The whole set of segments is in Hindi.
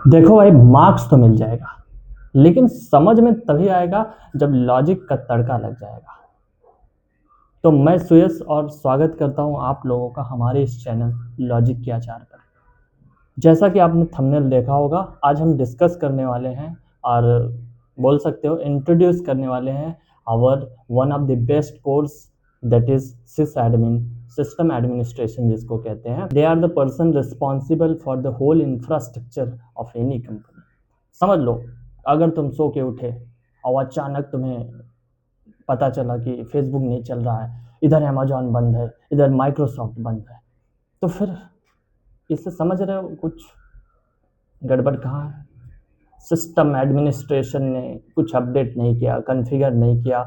देखो भाई, मार्क्स तो मिल जाएगा लेकिन समझ में तभी आएगा जब लॉजिक का तड़का लग जाएगा। तो मैं सुयश और स्वागत करता हूं आप लोगों का हमारे इस चैनल लॉजिक के आचार पर। जैसा कि आपने थंबनेल देखा होगा, आज हम डिस्कस करने वाले हैं और बोल सकते हो इंट्रोड्यूस करने वाले हैं our one of the best course, that is sys admin, system administration जिसको कहते हैं। They are the person responsible for the whole infrastructure of any company. समझ लो, अगर तुम सो के उठे और अचानक तुम्हें पता चला कि फेसबुक नहीं चल रहा है, इधर अमेजॉन बंद है, इधर माइक्रोसॉफ्ट बंद है, तो फिर इससे समझ रहे हो कुछ गड़बड़ कहाँ है। सिस्टम एडमिनिस्ट्रेशन ने कुछ अपडेट नहीं किया, कॉन्फ़िगर नहीं किया,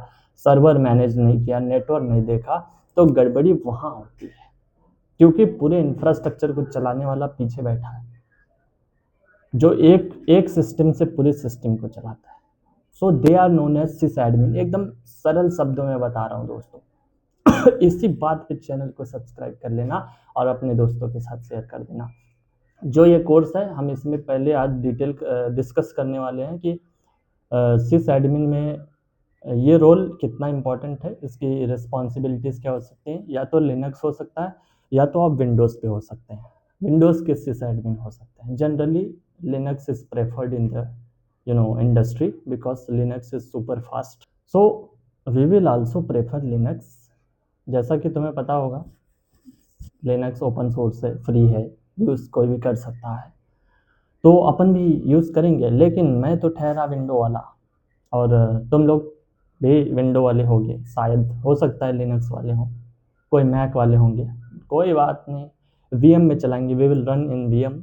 सर्वर मैनेज नहीं किया, नेटवर्क नहीं देखा, तो गड़बड़ी वहाँ होती है क्योंकि पूरे इंफ्रास्ट्रक्चर को चलाने वाला पीछे बैठा है जो एक सिस्टम से पूरे सिस्टम को चलाता है। So they are known as sys admin. एकदम सरल शब्दों में बता रहा हूँ दोस्तों। इसी बात पे चैनल को सब्सक्राइब कर लेना और अपने दोस्तों के साथ शेयर कर देना। जो ये कोर्स है, हम इसमें पहले आज डिटेल डिस्कस करने वाले हैं कि सिस एडमिन में ये रोल कितना इम्पोर्टेंट है, इसकी रिस्पॉन्सिबिलिटीज़ क्या हो सकती हैं। या तो लिनक्स हो सकता है या तो आप विंडोज़ पे हो सकते हैं। विंडोज़ के सिस एडमिन हो सकते हैं। Generally Linux is preferred in the industry because Linux is super fast. So we will also prefer Linux। जैसा कि तुम्हें पता होगा, Linux ओपन सोर्स है, फ्री है, यूज़ कोई भी कर सकता है, तो अपन भी यूज़ करेंगे। लेकिन मैं तो ठहरा विंडो वाला और तुम लोग भी विंडो वाले होंगे, शायद हो सकता है लिनक्स वाले हों, कोई मैक वाले होंगे, कोई बात नहीं, VM में चलाएंगे, we will run in VM।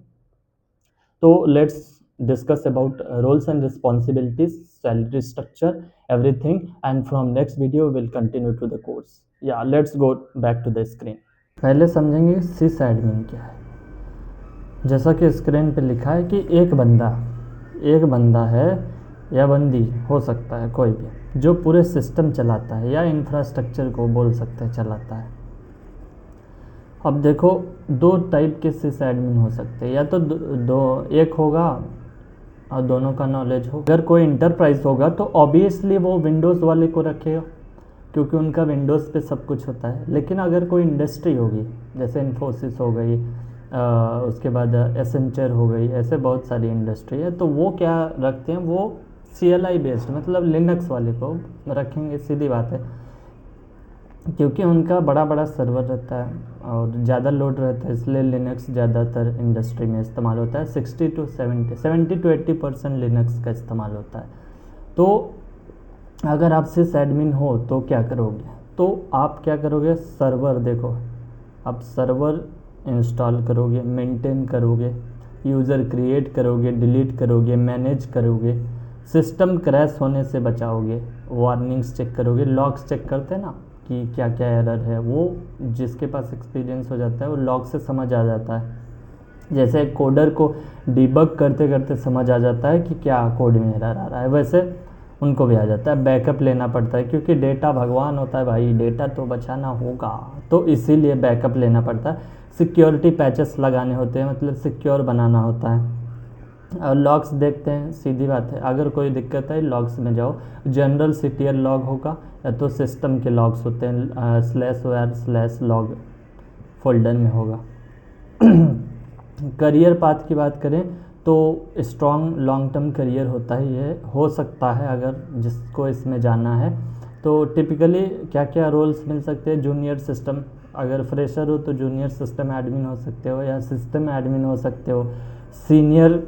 तो let's discuss about roles and responsibilities, salary structure, everything, and from next video we'll continue to the course. Yeah, let's go back to the screen। पहले समझेंगे सिस एडमिन क्या है। जैसा कि स्क्रीन पे लिखा है कि एक बंदा है या बंदी हो सकता है, कोई भी, जो पूरे सिस्टम चलाता है या इंफ्रास्ट्रक्चर को बोल सकते हैं चलाता है। अब देखो, दो टाइप के सिस एडमिन हो सकते हैं, या तो दो एक होगा और दोनों का नॉलेज हो। अगर कोई इंटरप्राइज होगा तो ऑब्वियसली वो विंडोज़ वाले को रखेगा क्योंकि उनका विंडोज़ पे सब कुछ होता है। लेकिन अगर कोई इंडस्ट्री होगी, जैसे इन्फोसिस हो गई, उसके बाद एसेंचर हो गई, ऐसे बहुत सारी इंडस्ट्री है, तो वो क्या रखते हैं, वो CLI बेस्ड मतलब लिनक्स वाले को रखेंगे। सीधी बात है, क्योंकि उनका बड़ा बड़ा सर्वर रहता है और ज़्यादा लोड रहता है, इसलिए लिनक्स ज़्यादातर इंडस्ट्री में इस्तेमाल होता है। 60 to 70% लिनक्स का इस्तेमाल होता है। तो अगर आप सिस एडमिन हो तो क्या करोगे, तो आप क्या करोगे, सर्वर, देखो आप सर्वर इंस्टॉल करोगे, मेंटेन करोगे, यूज़र क्रिएट करोगे, डिलीट करोगे, मैनेज करोगे, सिस्टम क्रैश होने से बचाओगे, वार्निंग्स चेक करोगे, लॉग्स चेक करते हैं ना कि क्या क्या एरर है, वो जिसके पास एक्सपीरियंस हो जाता है वो लॉग से समझ आ जाता है। जैसे कोडर को डिबग करते करते समझ आ जाता है कि क्या कोड में एरर आ रहा है, वैसे उनको भी आ जाता है। बैकअप लेना पड़ता है क्योंकि डेटा भगवान होता है भाई, डेटा तो बचाना होगा, तो इसीलिए बैकअप लेना पड़ता है। सिक्योरिटी पैचेस लगाने होते हैं, मतलब सिक्योर बनाना होता है। और लॉग्स देखते हैं, सीधी बात है, अगर कोई दिक्कत है लॉग्स में जाओ, जनरल CTL लॉग होगा या तो सिस्टम के लॉग्स होते हैं, /var/log फोल्डर में होगा। करियर पाथ की बात करें तो स्ट्रॉन्ग लॉन्ग टर्म करियर होता है, ये हो सकता है अगर जिसको इसमें जाना है। तो टिपिकली क्या क्या रोल्स मिल सकते हैं, जूनियर सिस्टम, अगर फ्रेशर हो तो जूनियर सिस्टम एडमिन हो सकते हो या सिस्टम एडमिन हो सकते हो। सीनियर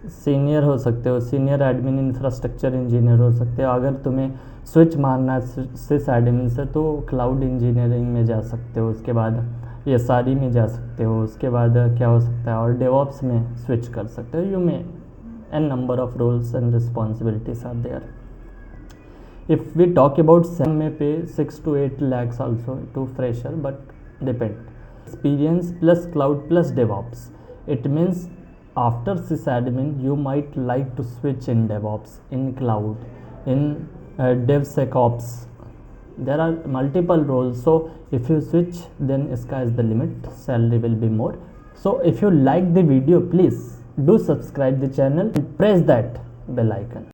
सीनियर हो सकते हो, सीनियर एडमिन इंफ्रास्ट्रक्चर इंजीनियर हो सकते हो। अगर तुम्हें स्विच मारना है सिस एडमिन से तो क्लाउड इंजीनियरिंग में जा सकते हो, उसके बाद SRE में जा सकते हो, उसके बाद क्या हो सकता है, और डेवॉप्स में स्विच कर सकते हो। यू में n number of roles and responsibilities are there. If we talk about SAM may pay 6 to 8 lakhs also to fresher, but depend. Experience plus cloud plus DevOps. It means after sysadmin you might like to switch in DevOps, in cloud, in DevSecOps. There are multiple roles, so if you switch then sky is the limit, salary will be more. So if you like the video, please do subscribe the channel and press that bell icon.